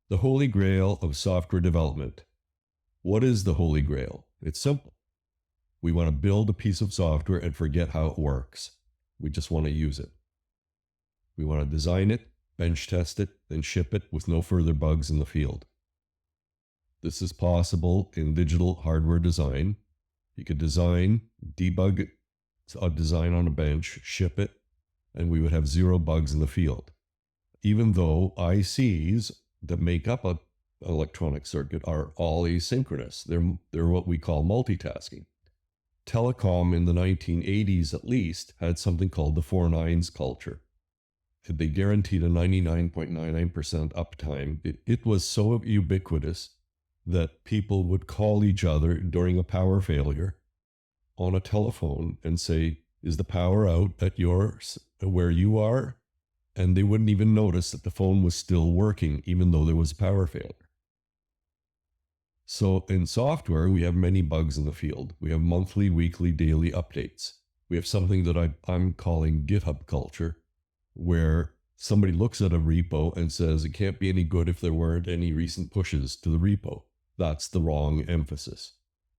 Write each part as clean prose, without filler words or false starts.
The Holy Grail of software development. What is the Holy Grail? It's simple. We want to build a piece of software and forget how it works. We just want to use it. We want to design it, bench test it, then ship it with no further bugs in the field. This is possible in digital hardware design. You could design, debug a design on a bench, ship it, and we would have zero bugs in the field. Even though ICs that make up an electronic circuit are all asynchronous. They're what we call multitasking. Telecom in the 1980s at least had something called the 4 nines culture. They guaranteed a 99.99% uptime. It was so ubiquitous that people would call each other during a power failure on a telephone and say, is the power out at where you are? And they wouldn't even notice that the phone was still working, even though there was power failure. So in software, we have many bugs in the field. We have monthly, weekly, daily updates. We have something that I'm calling GitHub culture, where somebody looks at a repo and says, it can't be any good if there weren't any recent pushes to the repo. That's the wrong emphasis.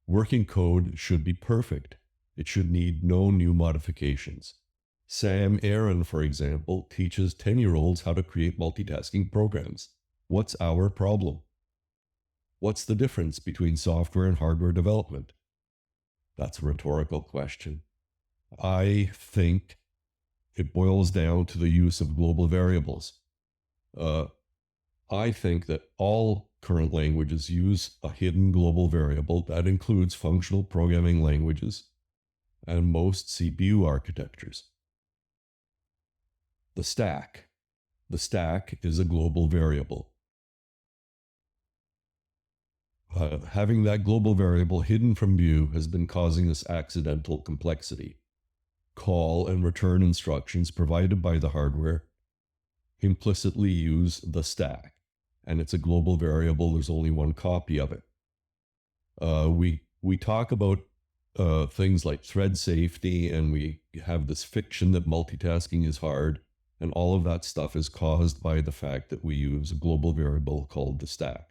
Working code should be perfect. It should need no new modifications. Sam Aaron, for example, teaches 10-year-olds how to create multitasking programs. What's our problem? What's the difference between software and hardware development? That's a rhetorical question. I think it boils down to the use of global variables. I think that all current languages use a hidden global variable that includes functional programming languages and most CPU architectures. The stack. The stack is a global variable. Having that global variable hidden from view has been causing us accidental complexity. Call and return instructions provided by the hardware implicitly use the stack, and it's a global variable. There's only one copy of it. We talk about things like thread safety, and we have this fiction that multitasking is hard, and all of that stuff is caused by the fact that we use a global variable called the stack.